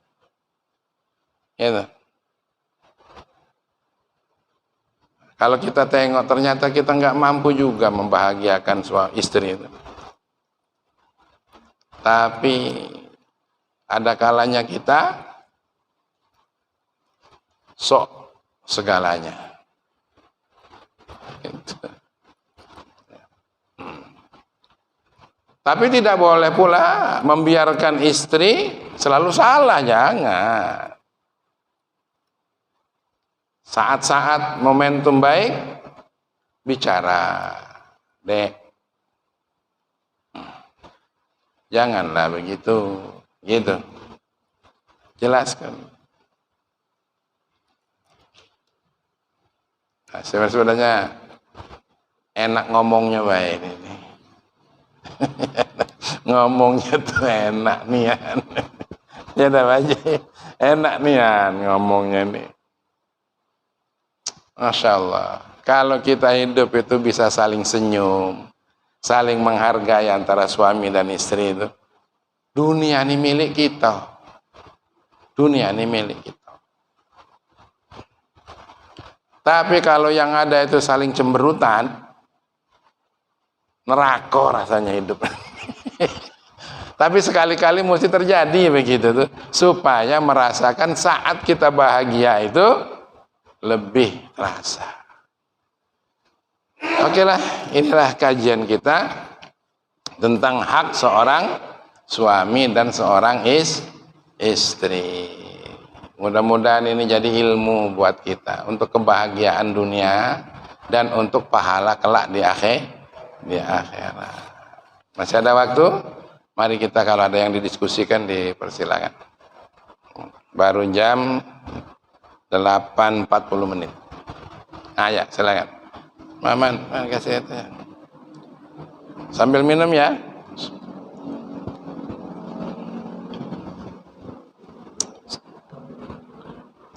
Gitu. Kalau kita tengok ternyata kita nggak mampu juga membahagiakan suami istri itu. Tapi ada kalanya kita sok segalanya. Gitu. Tapi tidak boleh pula membiarkan istri selalu salah, jangan. Saat-saat momentum baik, bicara, Dek. Janganlah begitu, gitu. Jelaskan. Nah, sebenarnya enak ngomongnya baik ini. Ngomongnya tuh enak nian. Ya dah aja. Enak nian ngomongnya nih. Masya Allah. Kalau kita hidup itu bisa saling senyum, saling menghargai antara suami dan istri itu. Dunia ini milik kita. Dunia ini milik kita. Tapi kalau yang ada itu saling cemberutan, neraka rasanya hidup. Tapi sekali-kali mesti terjadi begitu tuh, supaya merasakan saat kita bahagia itu lebih terasa. Oke lah, inilah kajian kita tentang hak seorang suami dan seorang istri. Mudah-mudahan ini jadi ilmu buat kita untuk kebahagiaan dunia dan untuk pahala kelak di akhirat. Masih ada waktu? Mari kita kalau ada yang didiskusikan dipersilakan. Baru jam 8.40 menit. Ya, silakan. Maman, kasih itu ya. Sambil minum ya.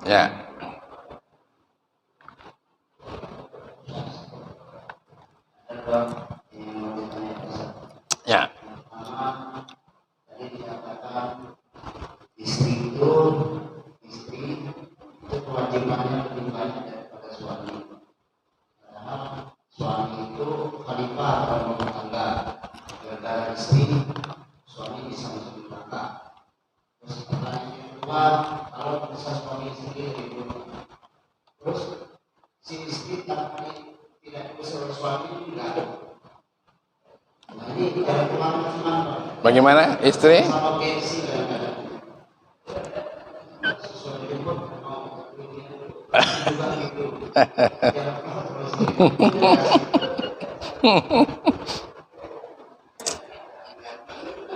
Ya. Ya. Tadi dikatakan istri itu kewajibannya lebih banyak daripada suami. Padahal suami itu khalifah dalam rumah tangga. Gara-gara istri, suami bisa masuk neraka. Terus pertanyaan yang kedua, kalau bisa suami sendiri di rumah, terus si istri tapi tidak bisa suami enggak. Nah ini dari teman-teman. Bagaimana istri? Sama pensi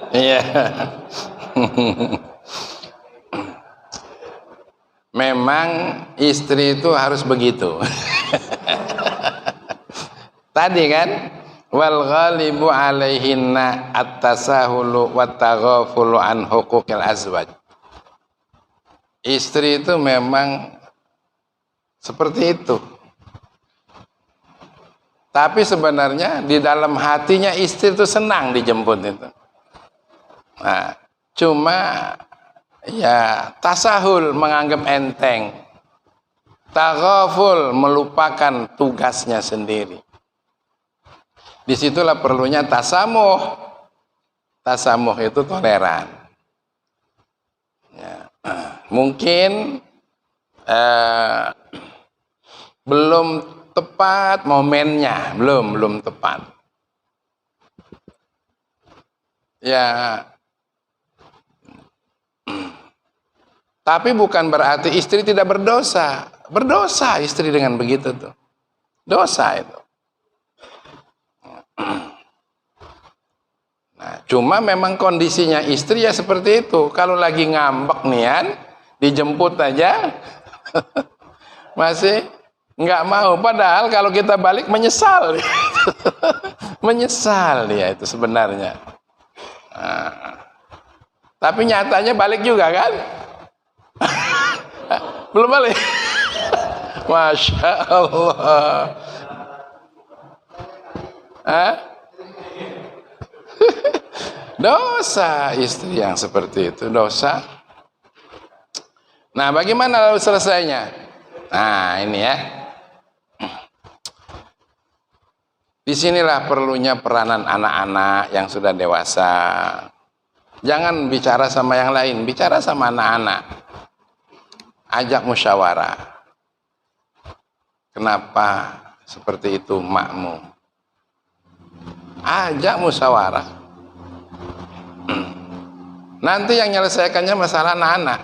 Iya. Memang istri itu harus begitu. Tadi kan, wal ghalibu alaihinna at-tasahulu wat taghafulu an huquqil azwaj. Istri itu memang seperti itu. Tapi sebenarnya di dalam hatinya istri itu senang dijemput itu. Nah, cuma ya tasahul menganggap enteng, taghaful melupakan tugasnya sendiri. Disitulah perlunya tasamuh. Tasamuh itu toleran. Ya. Mungkin belum tepat momennya, belum tepat. Ya, tapi bukan berarti istri tidak berdosa. Berdosa istri dengan begitu tuh. Dosa itu. Nah, cuma memang kondisinya istri ya seperti itu. Kalau lagi ngambek nian, dijemput aja, masih nggak mau. Padahal kalau kita balik menyesal, menyesal dia itu sebenarnya. Nah, tapi nyatanya balik juga kan? Belum balik. Masya Allah. Hah? Dosa istri yang seperti itu, dosa. Nah, bagaimana lalu selesainya? Nah, ini ya. Disinilah perlunya peranan anak-anak yang sudah dewasa. Jangan bicara sama yang lain, bicara sama anak-anak. Ajak musyawarah. Kenapa seperti itu makmu? Ajak musyawarah. Nanti yang menyelesaikannya masalah anak-anak.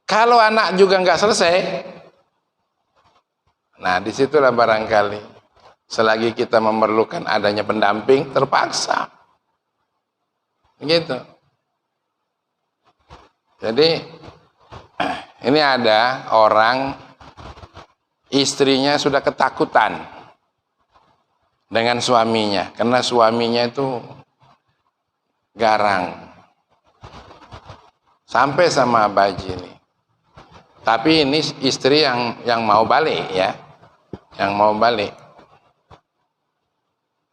Kalau anak juga nggak selesai, nah disitulah barangkali selagi kita memerlukan adanya pendamping, terpaksa. Begitu. Jadi ini ada orang istrinya sudah ketakutan dengan suaminya karena suaminya itu garang. Sampai sama Baji ini. Tapi ini istri yang mau balik ya. Yang mau balik.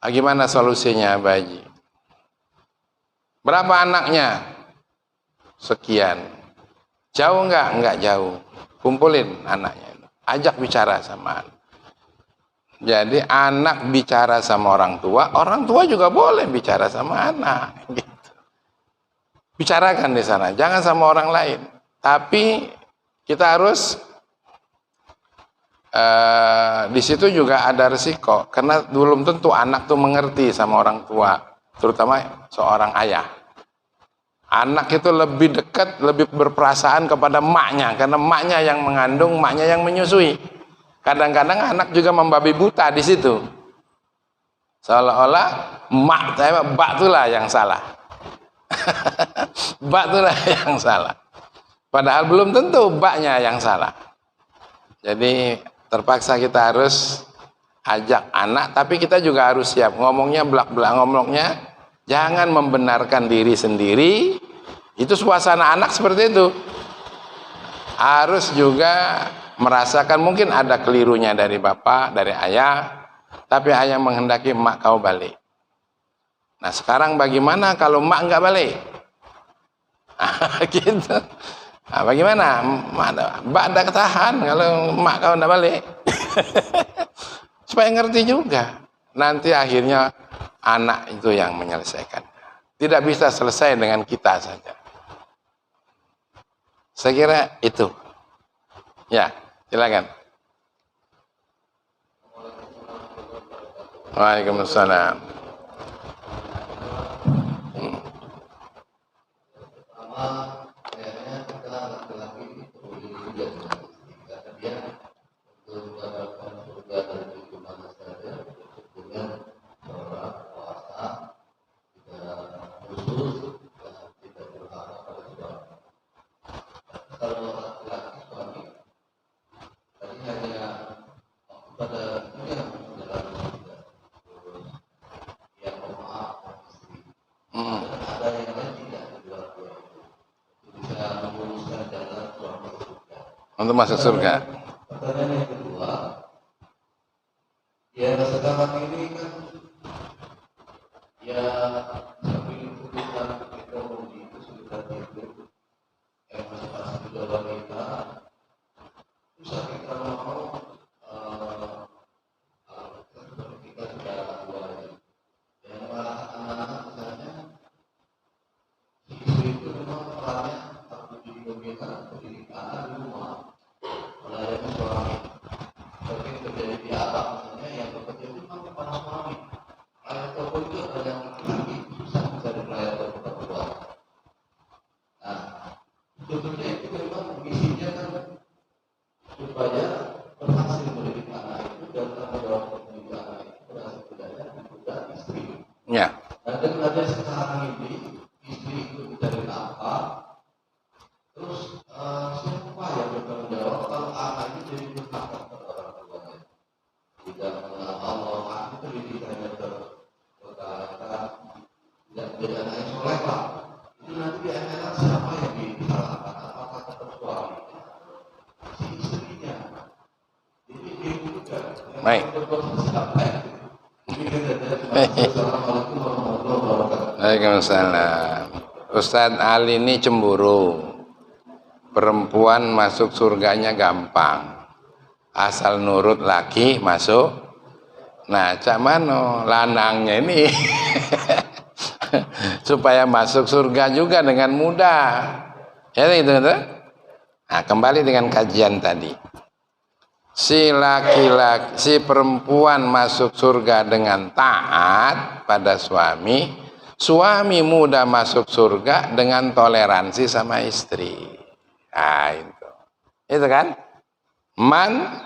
Gimana solusinya Baji? Berapa anaknya? Sekian. Jauh enggak? Enggak jauh. Kumpulin anaknya. Ajak bicara sama anak. Jadi anak bicara sama orang tua juga boleh bicara sama anak. Gitu. Bicarakan di sana, jangan sama orang lain. Tapi kita harus di situ juga ada resiko karena belum tentu anak tuh mengerti sama orang tua, terutama seorang ayah. Anak itu lebih dekat, lebih berperasaan kepada emaknya karena emaknya yang mengandung, emaknya yang menyusui. Kadang-kadang anak juga membabi buta di situ. Seolah-olah mbak itulah yang salah. Mbak itulah yang salah. Padahal belum tentu mbaknya yang salah. Jadi terpaksa kita harus ajak anak, tapi kita juga harus siap ngomongnya belak-belak ngomongnya. Jangan membenarkan diri sendiri. Itu suasana anak seperti itu. Harus juga merasakan mungkin ada kelirunya dari bapak, dari ayah, tapi ayah menghendaki emak kau balik. Nah sekarang bagaimana kalau emak nggak balik? Gitu. Nah, bagaimana? Mbak ada ketahan kalau emak kau nggak balik. Supaya ngerti juga. Nanti akhirnya anak itu yang menyelesaikan. Tidak bisa selesai dengan kita saja. Saya kira itu. Ya, silakan. Waalaikumsalam. Untuk masuk surga. Pertanyaan yang kedua, ya sekarang ini kan ya sambil sebetulnya itu memang misinya kan supaya berhasil mendidik anak itu dan tanggung jawab mendidik anak itu berhasil belajar juga istri. Ya. Dan dengan ada sekarang ini istri itu mencari nafkah, terus siapa yang bertanggung jawab kalau anak itu jadi berkata kepada orang tuanya tidak mengenal Allah, itu pendidikannya terkata tidak menjadi anak yang soleh lah. Itu nanti di akhirat siapa yang disalahkan? Apakah tetap suaminya, si istrinya? Jadi itu juga Baik. berbuat siapa ya? Assalamualaikum warahmatullahi wabarakatuh. Waalaikumsalam. Ustadz Ali ini cemburu. Perempuan masuk surganya gampang. Asal nurut laki masuk. Nah, cak mano lanangnya ini supaya masuk surga juga dengan mudah. Ya gitu. Nah, kembali dengan kajian tadi. Si laki-laki, si perempuan masuk surga dengan taat pada suami, suami muda masuk surga dengan toleransi sama istri. Nah, itu kan? Man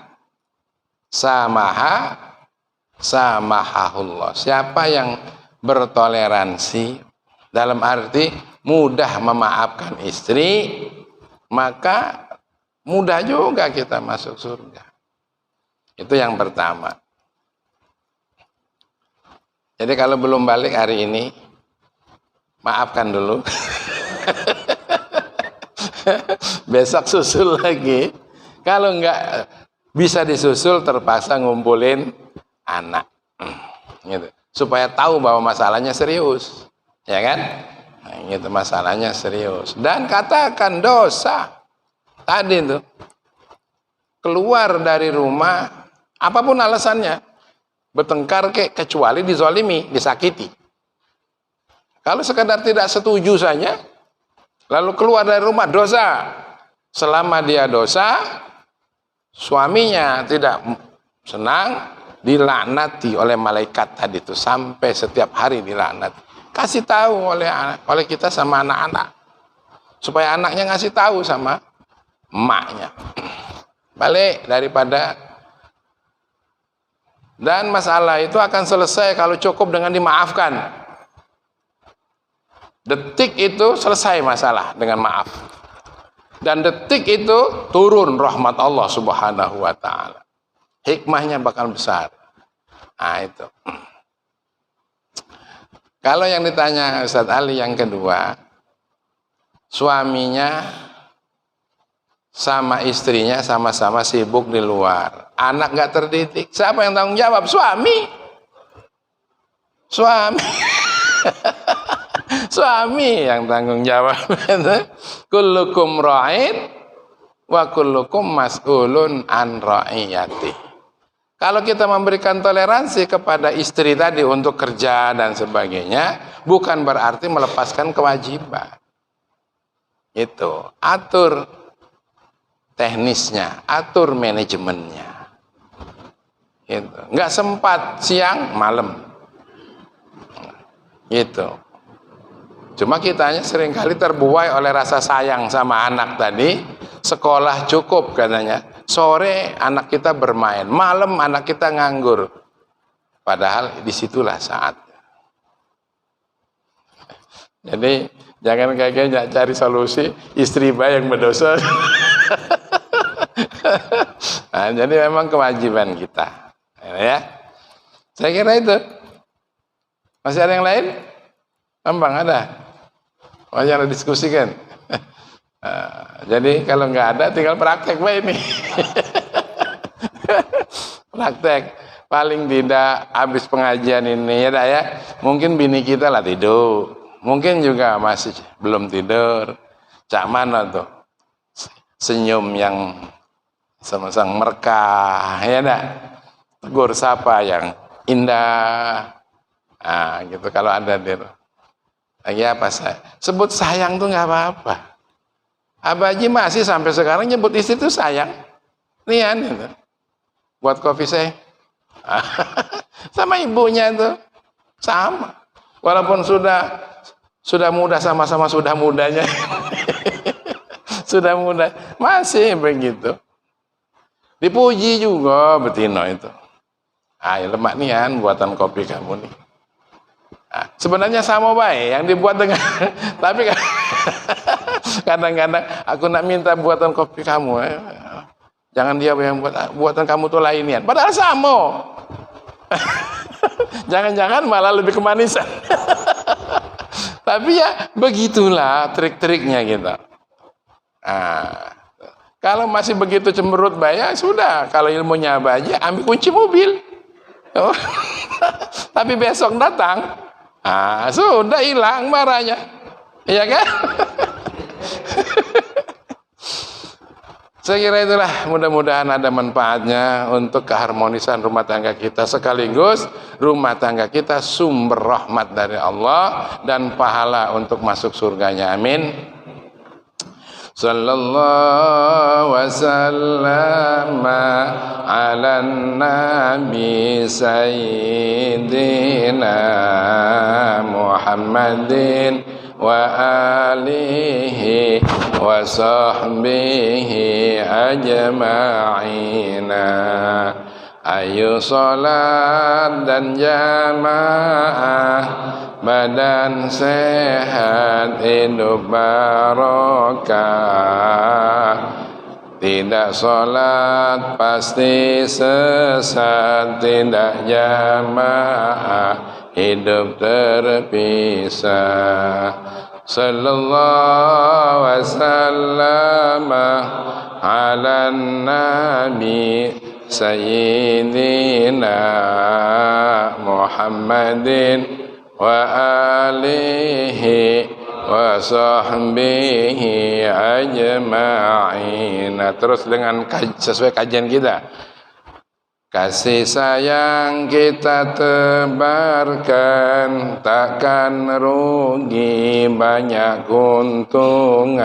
samahahullah. Siapa yang bertoleransi dalam arti mudah memaafkan istri, maka mudah juga kita masuk surga. Itu yang pertama. Jadi kalau belum balik hari ini, maafkan dulu. Besok susul lagi. Kalau enggak bisa disusul, terpaksa ngumpulin anak. Gitu. Supaya tahu bahwa masalahnya serius. Ya kan? Nah, itu masalahnya serius. Dan katakan dosa. Tadi itu. Keluar dari rumah, apapun alasannya, bertengkar kecuali dizolimi, disakiti. Kalau sekadar tidak setuju saja, lalu keluar dari rumah, dosa. Selama dia dosa, suaminya tidak senang, dilaknati oleh malaikat tadi itu, sampai setiap hari dilaknati. Kasih tahu oleh kita sama anak-anak, supaya anaknya ngasih tahu sama emaknya. Balik daripada, dan masalah itu akan selesai kalau cukup dengan dimaafkan. Detik itu selesai masalah dengan maaf. Dan detik itu turun rahmat Allah Subhanahu wa ta'ala. Hikmahnya bakal besar. Nah itu. Kalau yang ditanya Ustadz Ali yang kedua, suaminya sama istrinya sama-sama sibuk di luar. Anak gak terdidik. Siapa yang tanggung jawab? Suami. Suami yang tanggung jawab. Kullukum ra'in wa kullukum mas'ulun an ra'iyati. Kalau kita memberikan toleransi kepada istri tadi untuk kerja dan sebagainya, bukan berarti melepaskan kewajiban. Itu. Atur teknisnya, atur manajemennya. Gitu. Nggak sempat siang, malam. Gitu. Cuma kitanya seringkali terbuai oleh rasa sayang sama anak tadi. Sekolah cukup katanya. Sore anak kita bermain, malam anak kita nganggur. Padahal disitulah saatnya. Jadi jangan kayak cari solusi istri baik yang berdosa. Nah, jadi memang kewajiban kita, ya. Saya kira itu. Masih ada yang lain? Gampang ada. Masih ada diskusi kan? Nah, jadi kalau nggak ada, tinggal praktek Pak ini. Praktek. Paling tidak habis pengajian ini ya. Mungkin bini kita lah tidur. Mungkin juga masih belum tidur. Cak mana tuh? Senyum yang sang merkah, ya enggak? Tegur sapa yang indah. Nah, gitu kalau ada dia. Lagi apa saya? Sebut sayang tuh nggak apa-apa. Abah Haji masih sampai sekarang nyebut istri itu sayang. Nian gitu. Buat kopi saya. Sama ibunya itu sama. Walaupun sudah muda, sama-sama sudah mudanya. Sudah muda, masih begitu. Dipuji juga betino itu. Lemak nian buatan kopi kamu nih. Sebenarnya sama baik yang dibuat dengan tapi kadang-kadang aku nak minta buatan kopi kamu. Jangan dia yang buatan kamu tuh lainian. Padahal sama. Jangan-jangan malah lebih kemanisan. Tapi ya begitulah trik-triknya kita. Kalau masih begitu cemberut ya sudah. Kalau ilmunya aja, ambil kunci mobil. Tapi besok datang, sudah hilang marahnya. Iya kan? Saya kira itulah, mudah-mudahan ada manfaatnya untuk keharmonisan rumah tangga kita, sekaligus rumah tangga kita sumber rahmat dari Allah dan pahala untuk masuk surganya. Amin. Sallallahu wasallam ala nabi sayyidina Muhammadin wa alihi wa sahbihi ajma'ina. Ayo salat dan jamaah, badan sehat, hidup barokah. Tidak salat pasti sesat, tidak jamaah hidup terpisah. Sallallahu wasallam ala nabi sayyidina Muhammadin wa alihi wa sahbihi ajma'in. Terus dengan sesuai kajian kita, kasih sayang kita tebarkan, takkan rugi banyak keuntungan.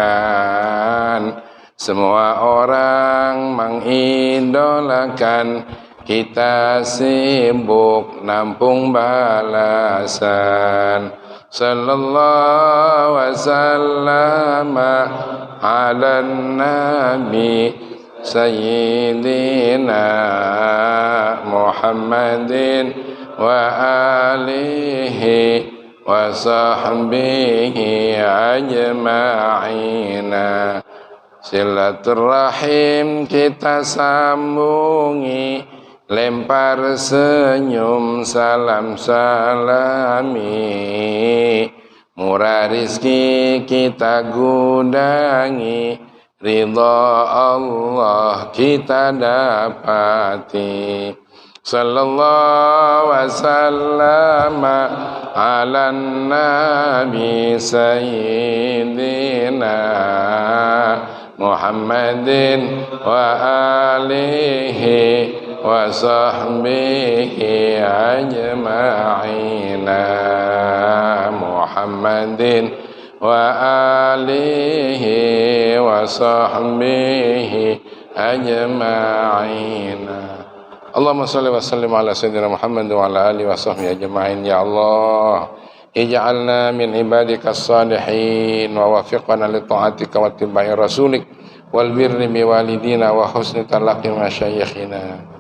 Semua orang mengidolakan, kita sibuk nampung balasan. Sallallahu wasallam ala nabi sayyidina Muhammadin wa alihi wa sahbihi ajma'ina. Silaturahim kita sambungi, lempar senyum salam salami. Murah rizki kita gudangi, ridha Allah kita dapati. Sallallahu wasallam ala nabi sayyidina Muhammadin wa alihi wa sahbihi ajma'ina. Muhammadin wa alihi wa sahbihi ajma'ina. Allahumma salli wa sallim ala sayyidina Muhammad wa ala alihi wa sahbihi ajma'in. Ya Allah, ij'alna min ibadikas salihin wa wafiqna li ta'atika wa ittiba'i rasulik wal birri bi walidina wa husni talaqi masyayikhina.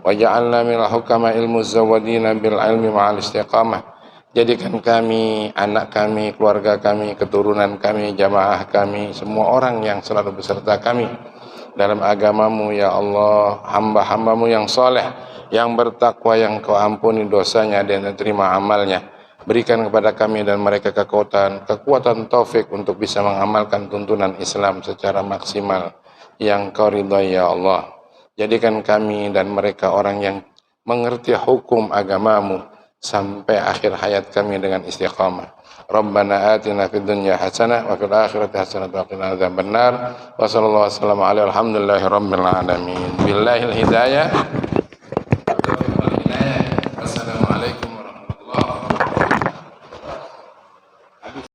Waj'alna min al-hukama'il muzawwadina bil ilmi ma'al istiqamah. Jadikan kami, anak kami, keluarga kami, keturunan kami, jamaah kami, semua orang yang selalu beserta kami dalam agamamu ya Allah, hamba-hambamu yang soleh, yang bertakwa, yang kau ampuni dosanya dan terima amalnya. Berikan kepada kami dan mereka kekuatan taufik untuk bisa mengamalkan tuntunan Islam secara maksimal yang kau ridhai ya Allah. Jadikan kami dan mereka orang yang mengerti hukum agamamu sampai akhir hayat kami dengan istiqamah. Rabbana atina fid dunya hasanah wa fil akhirati hasanah wa qina adzabannar. Wa sallallahu wasallam ala alhamdulillahi rabbil alamin. Billahil hidayah.